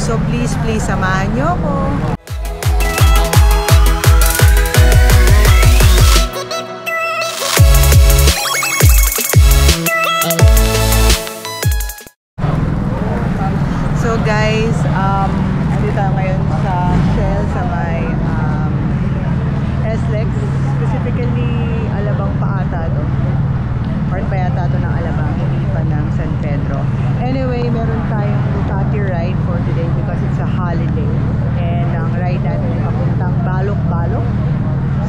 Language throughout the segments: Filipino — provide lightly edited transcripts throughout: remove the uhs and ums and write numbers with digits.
So please samahan nyo ako. So guys, dito tayo ngayon sa Shell sa may SLEX, specifically Alabang pa ata to. Part pa yata to ng Alabang, hindi pa ng San Pedro. Anyway, meron tayong Ducati ride for today because it's a holiday. And ang ride natin ay papuntang Balok-Balok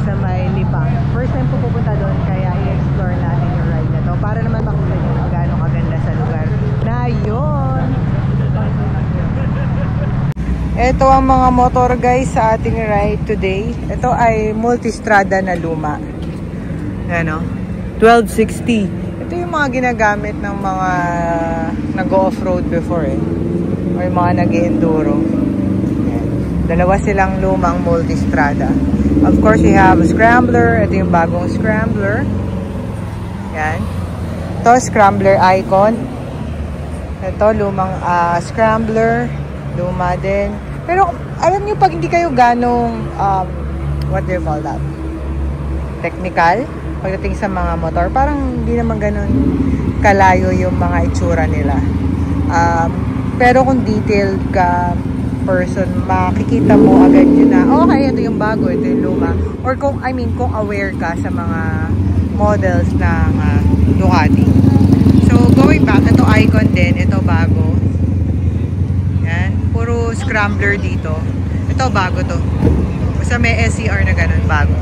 sa may Lipang. First time po pupunta doon, kaya i-explore natin yung ride na to para naman makita nyo kung gaano kaganda sa lugar na yun. Ito ang mga motor guys sa ating ride today. Ito ay multistrada na luma. Ano? 1260. Ito yung mga ginagamit ng mga nag-off-road before o yung mga nag-enduro. Dalawa silang lumang multistrada. Of course, we have a scrambler. Ito yung bagong scrambler. Yan. Ito, scrambler icon. Ito, lumang scrambler. Luma din. Pero alam nyo, pag hindi kayo ganong what do you call that? Technical? Pagdating sa mga motor, parang hindi naman ganun kalayo yung mga itsura nila. Pero kung detailed ka person, makikita mo agad yun na, okay, ito yung bago, ito yung luma. Or kung, kung aware ka sa mga models ng Ducati. So, going back, ito icon din, ito bago. Yan, puro scrambler dito. Ito bago to. Basta may SCR na ganun, bago.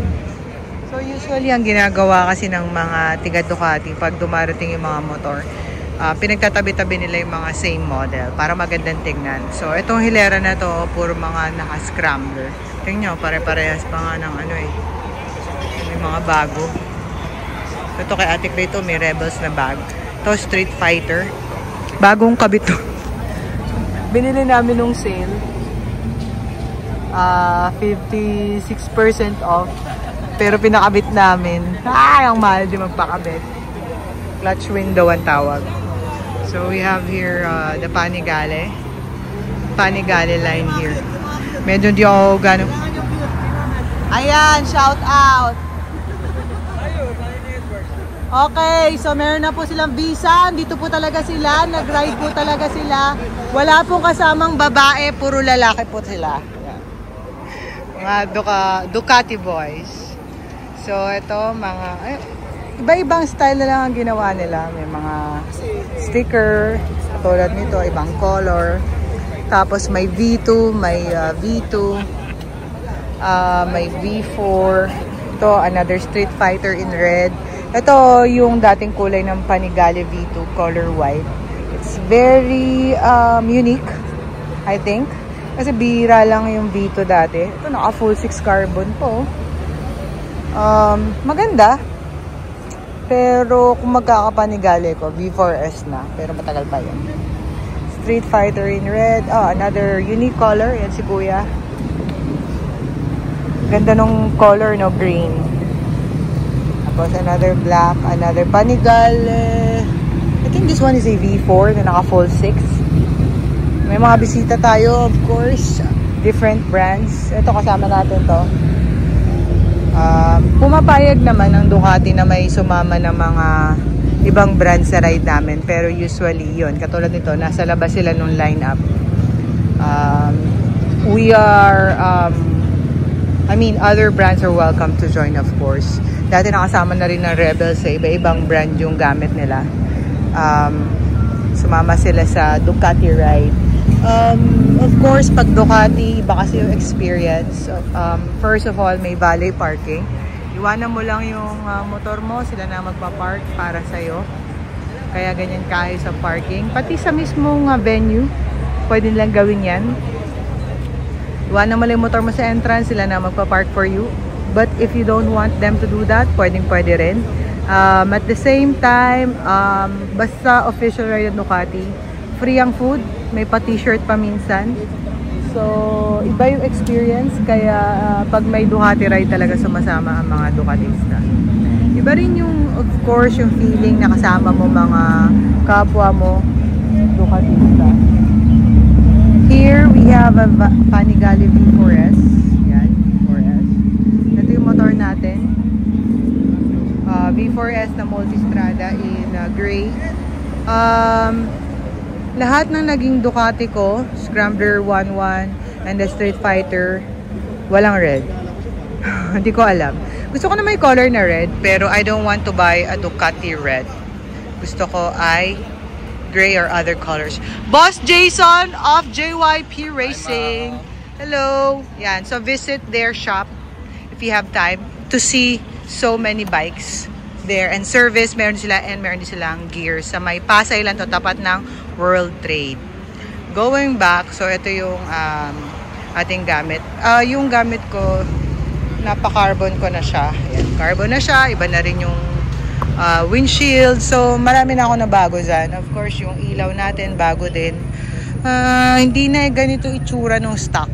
So usually ang ginagawa kasi ng mga tiga Ducati pag dumarating yung mga motor, pinagtatabi-tabi nila yung mga same model para magandang tignan. So itong hilera na to, puro mga naka-scrambler. Tingnan nyo, pare-parehas pa nga ng may mga bago. Ito kay Ate Crito, may Rebels na bag. Ito Street Fighter. Bagong kabit to. Binili namin nung sale. 56% off. Pero pinakabit namin. Ang mahal din magpakabit. Clutch window ang tawag. So we have here the Panigale. Panigale line here. Medyo di ako gano'n. Ayan, shout out! Okay, so meron na po silang visa. Dito po talaga sila. Nag-ride po talaga sila. Wala pong kasamang babae. Puro lalaki po sila. Ayan. Mga Ducati boys. So, ito, mga, iba-ibang style na lang ang ginawa nila. May mga sticker, katulad nito, ibang color. Tapos, may V2, may V2, may V4. Ito, another Street Fighter in red. Ito, yung dating kulay ng Panigale V2, color white. It's very unique, I think. Kasi bihira lang yung V2 dati. Ito, naka full 6 carbon po. Maganda, pero kung magkakapanigale ko, V4S na, pero matagal pa yan. Street Fighter in red. Another unique color. Yan si Kuya. Ganda nung color, no? Green. Tapos another black, another Panigale. I think this one is a V4 na naka full 6. May mga bisita tayo, of course, different brands. Ito, kasama natin to. Pumapayag naman ang Ducati na may sumama ng mga ibang brands sa ride namin, pero usually yun, katulad nito, nasa labas sila nung lineup. We are other brands are welcome to join, of course. Dati nakasama na rin ng Rebels sa iba-ibang brand yung gamit nila. Sumama sila sa Ducati ride. Of course, pag Ducati, iba kasi yung experience. First of all, may valet parking. Iwanan mo lang yung motor mo, sila na magpa-park para sa'yo. Kaya ganyan kayo sa parking. Pati sa mismong venue, pwede nilang gawin yan. Iwanan mo lang yung motor mo sa entrance, sila na magpa-park for you. But if you don't want them to do that, pwede rin. At the same time, basta official ride ng Ducati, free ang food, may pa-t-shirt pa minsan. So, iba yung experience, kaya pag may Ducati ride talaga sumasama ang mga Ducatista. Iba rin yung, of course, yung feeling na kasama mo mga kapwa mo Ducatista. Here Here we have a Panigale V4S. Yan, V4S. Ito yung motor natin. V4S na Multistrada in gray. Lahat ng naging Ducati ko, Scrambler 1.1 and the Street Fighter, walang red. Hindi ko alam. Gusto ko na may color na red, pero I don't want to buy a Ducati red. Gusto ko ay gray or other colors. Boss Jason of JYP Racing. Hello. Yan. So visit their shop if you have time to see so many bikes there. And service, meron sila and meron din silang gear. Sa may Pasay lang to, tapat ng World Trade. Going back, so ito yung ating gamit. Yung gamit ko, napa-carbon ko na siya. Ayan, carbon na siya. Iba na rin yung windshield. So, marami na ako na bago dyan. Of course, yung ilaw natin, bago din. Hindi na ganito itsura ng stock.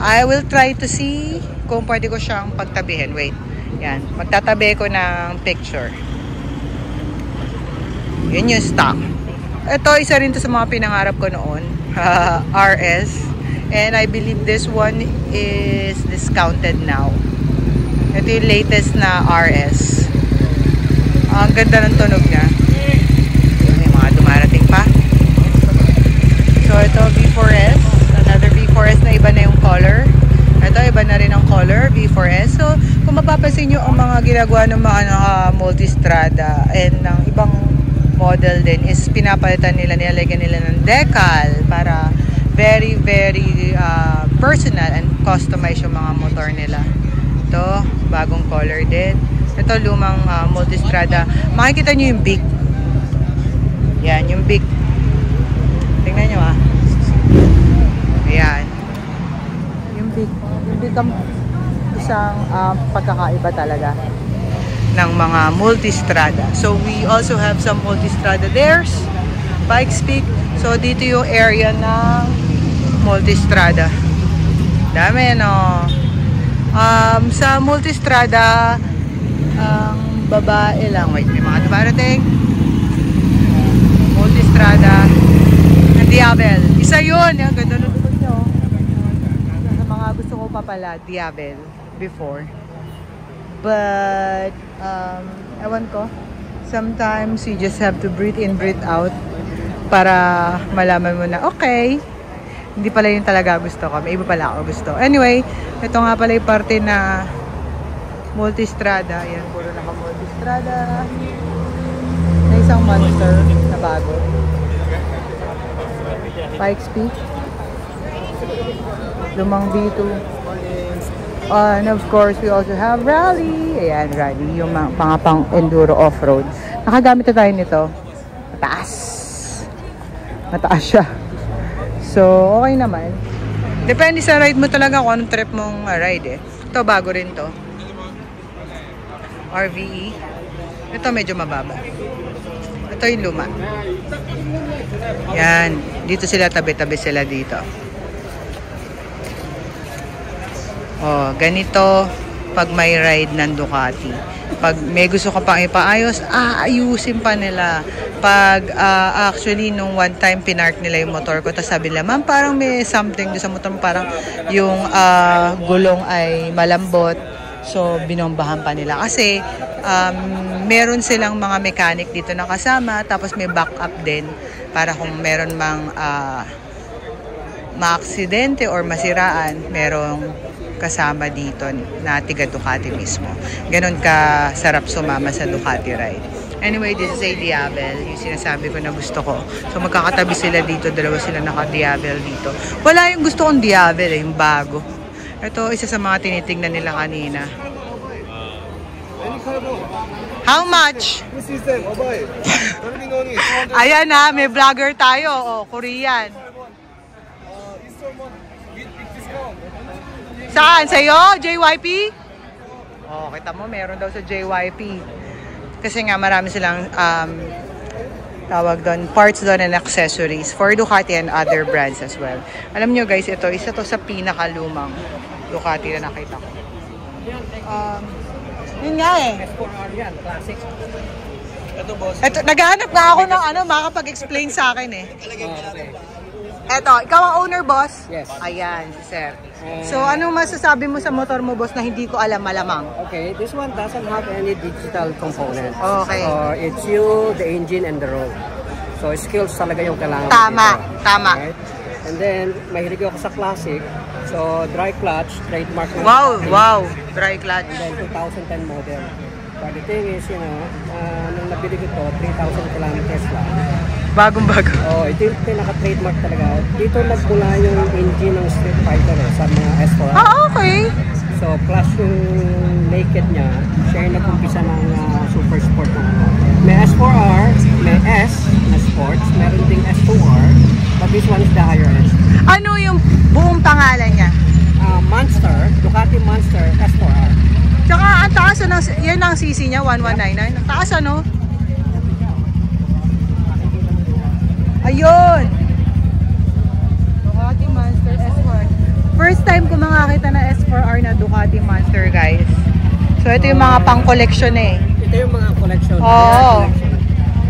I will try to see kung pwede ko siyang pagtabihin. Wait. Yan. Magtatabi ko ng picture. Yun yung stock. Ito, isa rin to sa mga pinangarap ko noon. RS. And I believe this one is discounted now. Ito yung latest na RS. Ang ganda ng tunog niya. May mga dumarating pa. So ito V4S. Another V4S na iba na yung color. Ito iba na rin ang color V4S. So kung mapapansin nyo ang mga ginagawa ng mga Multistrada and ng ibang model din is pinapalitan nila, nilalagyan nila ng decal para very personal and customized yung mga motor nila. Ito, bagong color din. Ito, lumang Multistrada. Makikita nyo yung big. Yan, yung big. Tingnan nyo Ayan. Yung big. Yung big ang isang pagkakaiba talaga ng mga Multistrada. So, we also have some Multistrada there. Bike Speak. So, dito yung area ng Multistrada. Dami, no? Sa Multistrada, ang babae lang. Wait, may mga dumarating. Multistrada. Diabel. Isa yun. Ang ganda ng likod nyo. Sa mga gusto ko pa pala, Diabel. Before. But, ewan ko. Sometimes, you just have to breathe in, breathe out. Para malaman mo na, okay. Hindi pala yun talaga gusto ko. May iba pala ako gusto. Anyway, ito nga pala yung parte na Multistrada. Ayan, puro naka-Multistrada. Na isang monster na bago. Bike Speak. Lumang B2. And of course, we also have Rally. Ayan, Rally. Yung mga pang-enduro off-road. Nakagamit na tayo nito. Mataas. Mataas siya. So, okay naman. Depende sa ride mo talaga kung anong trip mong ride eh. Ito, bago rin to. RVE. Ito medyo mababa. Ito yung luma. Yan. Dito sila, tabi-tabi sila dito. Oh, ganito pag may ride ng Ducati. Pag may gusto ka pang ipaayos, ayusin pa nila. Pag actually, nung one time pinark nila yung motor ko, tapos sabi nila, ma'am, parang may something doon sa motor mo, parang yung gulong ay malambot. So, binombahan pa nila. Kasi, meron silang mga mechanic dito na kasama, tapos may backup din para kung meron mang ma-aksidente or masiraan, merong kasama dito na tiga Ducati mismo. Ganon ka sarap sumama sa Ducati ride. Anyway, this is a Diabel. Yung sinasabi ko na gusto ko. So, magkakatabi sila dito. Dalawa sila naka-Diabel dito. Wala yung gusto kong Diabel, yung bago. Ito, isa sa mga tinitingnan nila kanina. How much? Ayan na, may vlogger tayo. Oh, Korean. Saan? Sa'yo? JYP? Oh, kita mo, meron daw sa JYP. Kasi nga marami silang tawag doon, parts doon and accessories for Ducati and other brands as well. Alam nyo guys, ito, isa to sa pinakalumang Ducati na nakita ko. Yun nga eh. Ito, naghahanap nga ako ng makakapag-explain sa akin eh. Eto, ikaw ang owner, boss? Yes. Ayan, si sir. So, anong masasabi mo sa motor mo, boss, na hindi ko alam malamang? Okay, this one doesn't have any digital component. Okay. So, it's you, the engine, and the road. So, skills talaga yung kailangan. Tama, dito. tama. Right? And then, mahilig ako sa classic. So, dry clutch, trademark na. Wow, dry clutch. And then, 2010 model. But the thing is, nung nabili ko to, 3,000 kilometers lang. Bagong-bago. Oh, ito yung pinaka-trademark talaga. Dito nagmula yung engine ng Street Fighter sa mga S4R. Ah, okay. So, plus yung naked niya, siya yung nag-umpisa ng super sport na ano. May S4R, may S na sports, meron ding S2R, but this one is the higher end. Ano yung buong pangalan niya? Monster, Ducati Monster S4R. Tsaka ang taas, yan ang CC niya, 1199. Ang taas, ano? Ayun! Ducati Monster S4R. First time ko makakita na S4R na Ducati Monster, guys. So, ito yung mga pang-collection eh. Ito yung mga collection. Oo.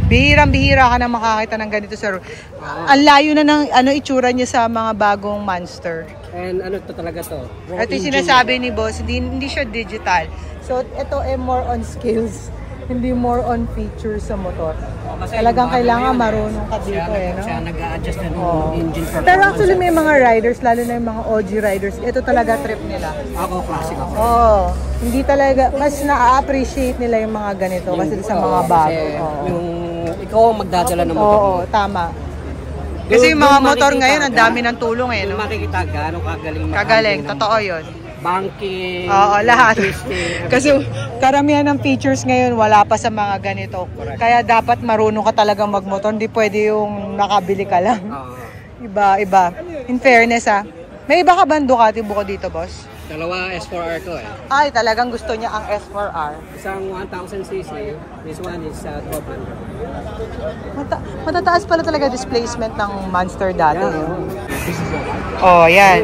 Bihirang-bihira ka na makakita ng ganito, sir. Ang layo na ng itsura niya sa mga bagong Monster. And ano to talaga to? Ito yung sinasabi ni boss, hindi siya digital. So, ito ay more on skills, hindi more on features sa motor. Talagang kailangan marunong ka dito no? Siya nag-a-adjust na ng engine performance. Pero actually may mga riders, lalo na yung mga OG riders, ito talaga trip nila. Ako, classic ako. Oo. Hindi talaga, mas na-appreciate nila yung mga ganito kasi sa mga bago. Yung ikaw ang magdadala ng motor. Oo, tama. Kasi yung mga motor ngayon, ang dami ng tulong no? Makikita gaano kagaling. Kagaling, totoo yun. Banking. Oo, lahat. Kasi karamihan ng features ngayon wala pa sa mga ganito. Kaya dapat marunong ka talagang magmotor. Hindi pwede yung nakabili ka lang. Iba. In fairness May iba ka ba Ducati buko dito, boss? Dalawa S4R to Ay, talagang gusto niya ang S4R. Isang 1000cc. This one is 1200. Matataas pala talaga displacement ng Monster dati. Oh, yan.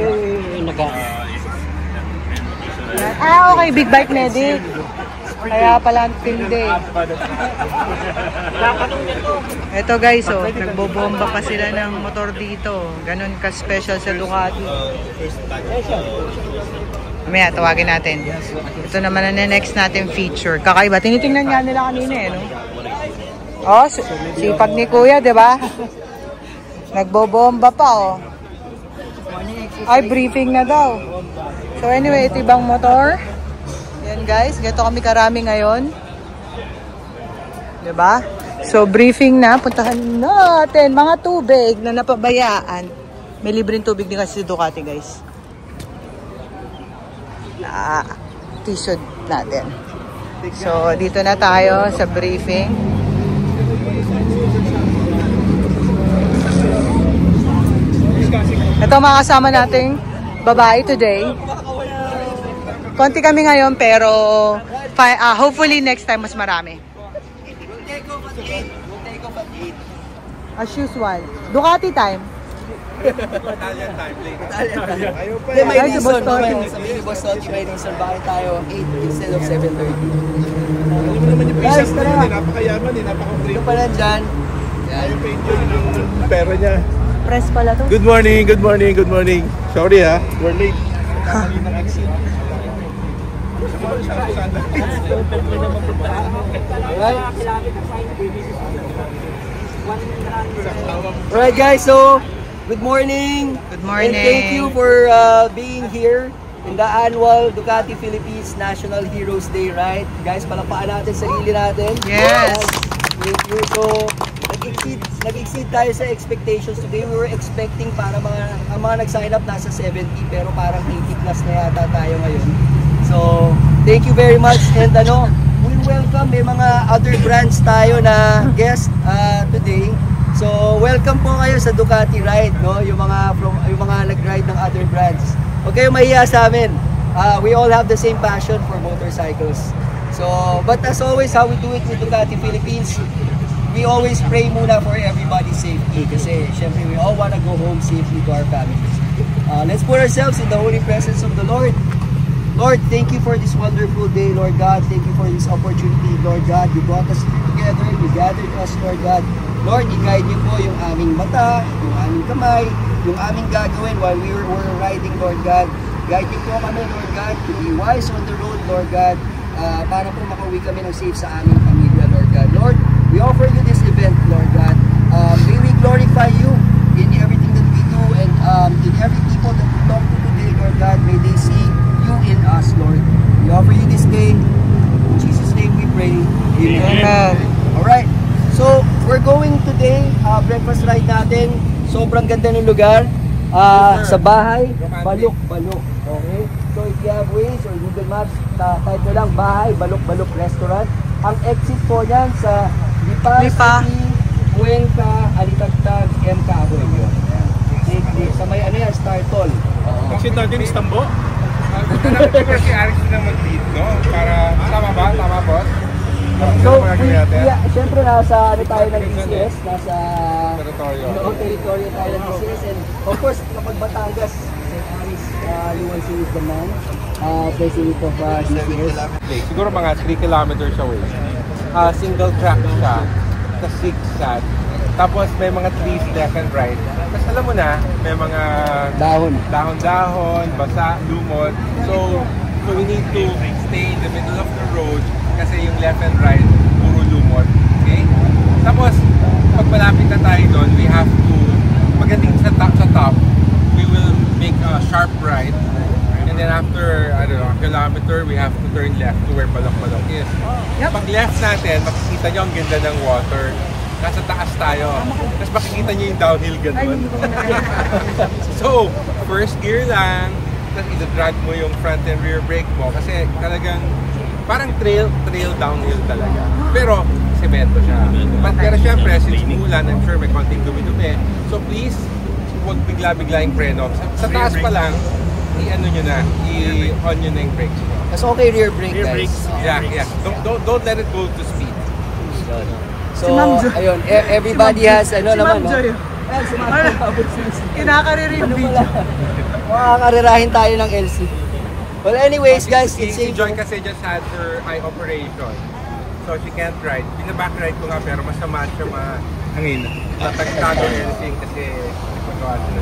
Okay, big bike medic. Kaya pala tindi. Ito guys, nagbobomba pa sila ng motor dito. Ganon ka-special sa Ducati. Mamaya, tawagin natin. Ito naman ang next natin feature. Kakaiba. Tinitingnan nga nila kanina no? Oh, sipag ni Kuya, di ba? Nagbobomba pa Ay, briefing na daw. So anyway, ito ibang motor. Yan guys, ganito kami karami ngayon. Diba? So briefing na, puntahan natin mga tubig na napabayaan. May libreng tubig din kasi si Ducati guys. T-shirt natin. So dito na tayo sa briefing. Ito mga kasama nating babae today. Konti kami ngayon pero hopefully next time mas marami. As usual. Ducati time. Italian time. May reason. Sabihin ni Boss Toti, may reason. Bakit tayo 8 instead of 7:30? Alam mo naman yung visa mo na napakayaman, napaka-free. Ito pa lang dyan. Ayaw pa enjoy ng pera niya. Press pala to. Good morning. Sorry we're late. Kamali ng exit. Alright guys, so good morning. Good morning. And thank you for being here in the annual Ducati Philippines National Heroes Day, right? Guys, palakpakan natin sarili natin. Yes. Thank you. So, nag-exceed tayo sa expectations today. We were expecting para ang mga nag-sign up nasa 70 pero parang 80 plus na yata tayo ngayon. So, thank you very much. And we welcome may mga other brands tayo na guest today. So, welcome po kayo sa Ducati Ride, no? Yung mga nag-ride ng other brands. Huwag kayong mahiya sa amin. We all have the same passion for motorcycles. So, but as always, how we do it with Ducati Philippines, we always pray muna for everybody's safety kasi syempre we all want to go home safely to our families. Let's put ourselves in the holy presence of the Lord. Lord, thank you for this wonderful day, Lord God. Thank you for this opportunity, Lord God. You brought us together, you gathered us, Lord God. Lord, i-guide niyo po yung aming mata, yung aming kamay, yung aming gagawin while we're riding, Lord God. Guide niyo po kami, Lord God, to be wise on the road, Lord God, para po makauwi kami ng safe sa aming pamilya, Lord God. Lord, we offer you this event, Lord God. May we glorify you in everything that we do, and in every people that we talk to today, Lord God, may they see you in us, Lord. We offer you this day. In Jesus' name we pray. Amen. Alright. So, we're going today, breakfast ride natin. Sobrang ganda ng lugar. Sa bahay, Balok-Balok. Okay? So, if you have Waze or Google Maps, type nyo lang, bahay, Balok-Balok Restaurant. Ang exit po niyan sa Lipa City, Cuenca, Alitagtag, M. Caboy. Yun. Sa may ano yan, Star Toll. Kasi natin Istanbul. Siguro si Aris naman dito para tama ba? Tama po? So, syempre nasa ano tayo ng DCS, nasa teritoryo tayo ng DCS, and of course, kapag Batangas, St. Aris, Luwansi is the man, president of DCS. Siguro mga 3 kilometers away. Single track siya, sa zigzag. Tapos may mga trees left and right. Tapos alam mo na, may mga dahon-dahon, basa, lumot. So we need to stay in the middle of the road kasi yung left and right, puro lumot. Okay? Tapos, pag malapit na tayo doon, we have to, pagdating sa top, we will make a sharp right. And then after, I don't know, a kilometer, we have to turn left to where Balok-Balok is. Pag left natin, makikita nyo ang ganda ng water. Nasa taas tayo. Tapos makikita nyo yung downhill ganun. So, first gear lang, tapos i-drag mo yung front and rear brake mo kasi talagang parang trail downhill talaga. Pero, semento siya. Pero syempre, since umulan, I'm sure may konting dumi-dumi. So please, huwag bigla-bigla yung preno. Sa taas pa lang, i-on nyo na yung brakes mo. That's okay, rear brake, guys. Yeah. Don't let it go to speed. So, ayun, everybody has, ano naman, no? Kinakaririn video. Makakarirahin tayo ng LC. Well, anyways, guys, it's Si Joy kasi just had her eye operation. So, she can't ride. Binaback ride ko nga, pero masama siya mahangin. Natagtago anything kasi magawa siya.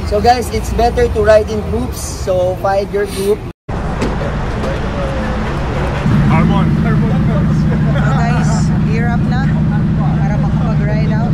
So, guys, it's better to ride in groups. So, find your group. So guys, gear up na para makapag-ride out.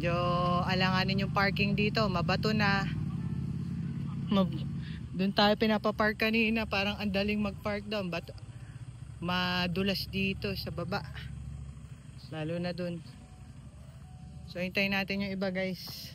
Medyo alanganin yung parking dito, mabato na. Doon tayo pinapapark kanina, parang andaling magpark doon, bato. Madulas dito sa baba. Lalo na doon. So hintayin natin yung iba, guys.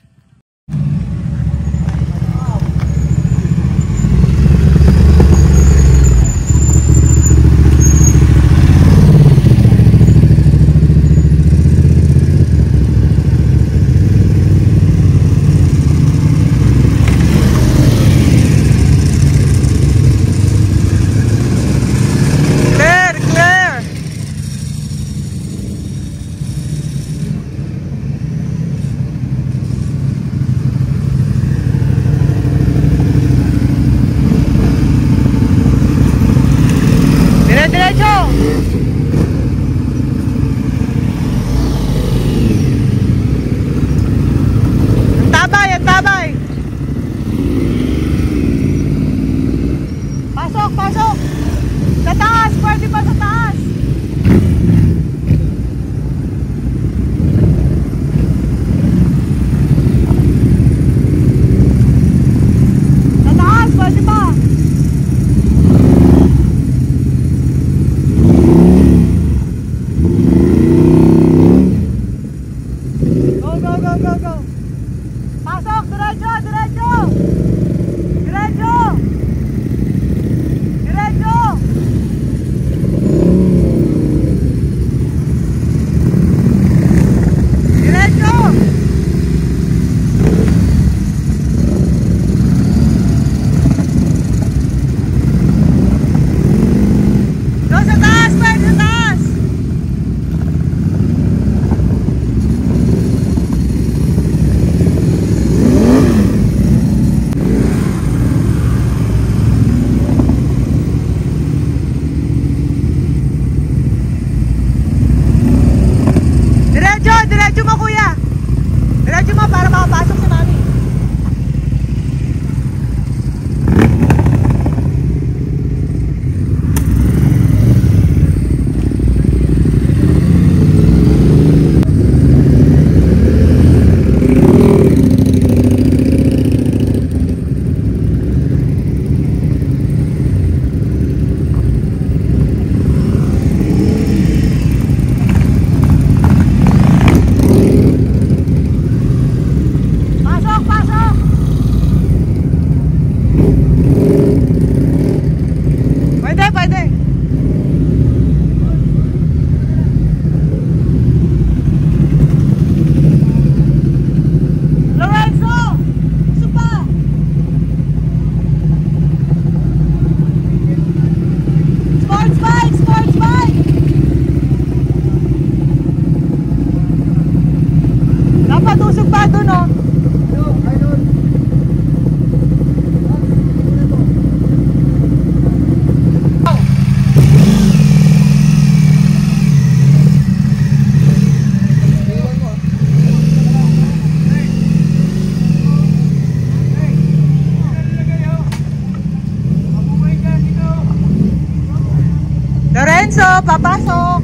Lorenzo, papasok!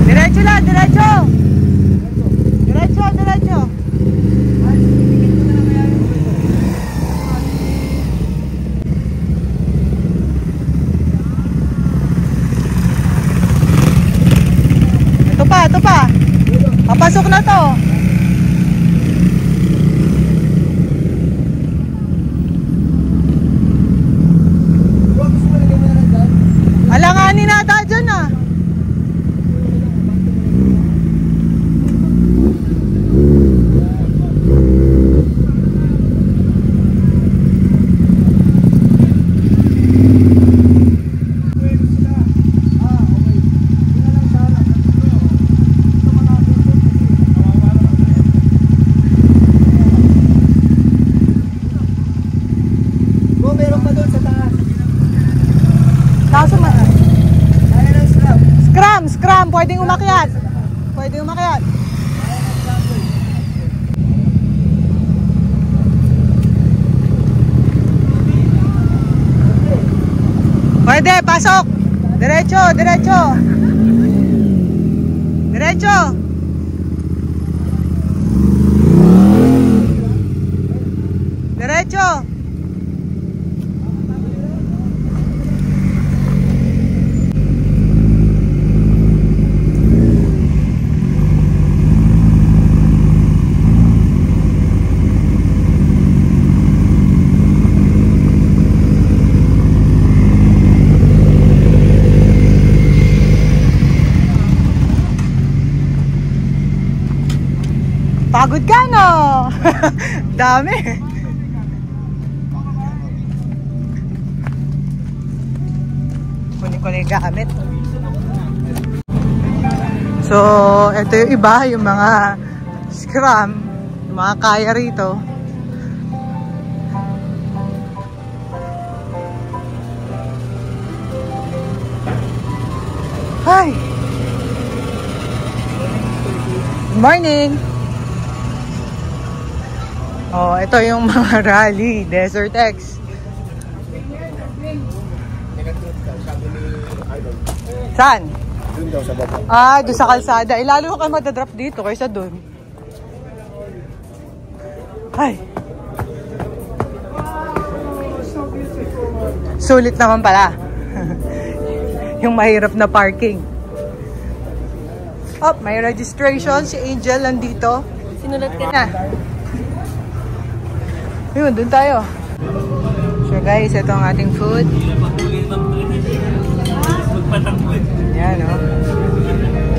Diretso lang, diretso! Diretso, diretso! Ito pa, ito pa! Papasok na to! Alanganin nata dyan ah. Meron pa doon sa taas. Kaso man. Scram. Scram, pwedeng umakyat. Pwedeng umakyat. Pwede, pasok! Diretso, diretso! Diretso! Diretso! Pagod ka, no? Dami. Kunin ko na yung gamit. So, ito yung iba, yung mga scrum, yung mga kaya rito. Hi! Good morning! Oh, ito yung mga rally, Desert X. Saan? Doon daw sa baba. Ah, doon sa kalsada. Eh, lalo ka madadrop dito kaysa doon. Ay. Sulit naman pala. Yung mahirap na parking. Oh, may registration. Si Angel nandito. Sinulat ka na. Yun, dun tayo. So guys, ito ang ating food. Yan, oh.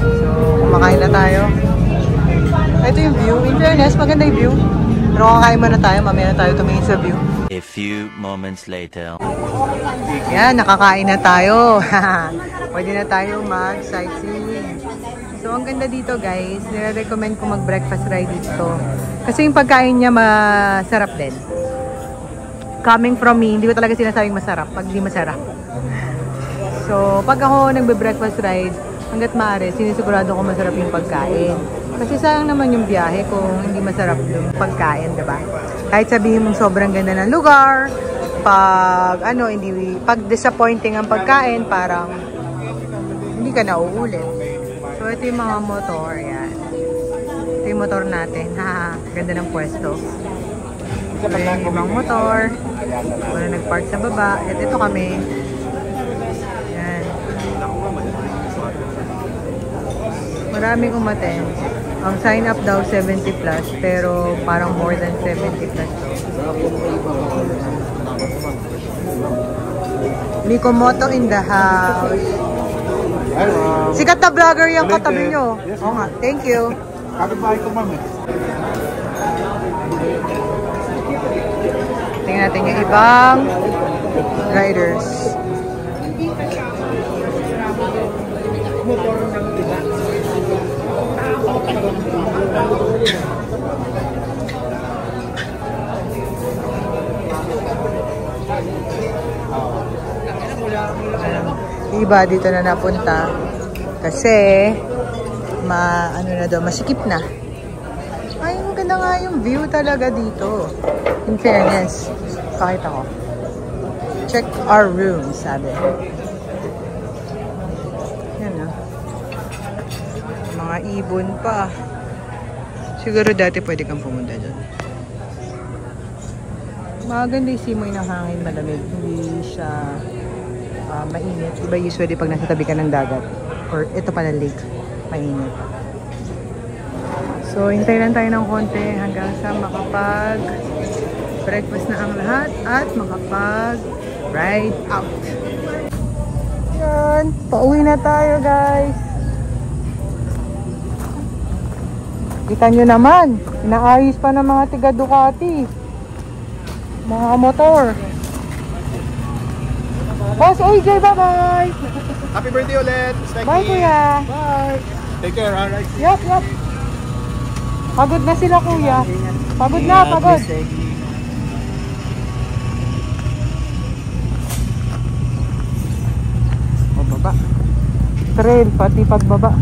So, kumakain na tayo. Ito yung view. In fairness, maganda yung view. Pero kakain muna tayo. Mamaya na tayo tumingin sa view. A few moments later. Yan, nakakain na tayo. Pwede na tayo mag-sightseeing. So, ang ganda dito guys. Nire-recommend ko mag-breakfast ride dito. Kasi yung pagkain niya masarap din. Coming from me, hindi ko talaga sinasabing masarap pag di masarap. So, pag ako nagbe-breakfast ride, hanggat maaari, sinisigurado ko masarap yung pagkain. Kasi sayang naman yung biyahe kung hindi masarap yung pagkain, diba? Kahit sabihin mong sobrang ganda ng lugar, pag disappointing ang pagkain, parang hindi ka na uulit. So, ito yung mga motor, yan. Ito yung motor natin. Ganda ng pwesto. So, yung ibang motor. Wala nag-park sa baba. At ito kami. Yan. Maraming umaten. Ang sign up daw 70 plus. Pero parang more than 70 plus. Mikomoto in the house. Sikat na vlogger yung katabi nyo. Oo nga. Thank you. Kapit-bahay ko, ma'am. Tingnan natin yung ibang riders. Iba dito na napunta kasi masikip na. Ay, maganda nga yung view talaga dito. In fairness, pakita ko. Check our room, sabi. Yan na. Mga ibon pa. Siguro dati pwede kang pumunta dyan. Maganda yung simoy ng hangin, malamig. Hindi siya mainit. Iba usually pag nasa tabi ka ng dagat. Or ito pala lake. Mainit. So, hintay lang tayo ng konti hanggang sa makapag-breakfast na ang lahat at makapag-ride out. Yan. Pauwi na tayo, guys. Kita nyo naman. Inaayos pa ng mga tiga Ducati. Mga motor. Boss AJ, bye-bye! Happy birthday ulit! Bye, kuya! Bye! Take care, alright? Yup. Pagod na sila, kuya. Pagod na, pagod. Pababa. Trail, pati pagbaba.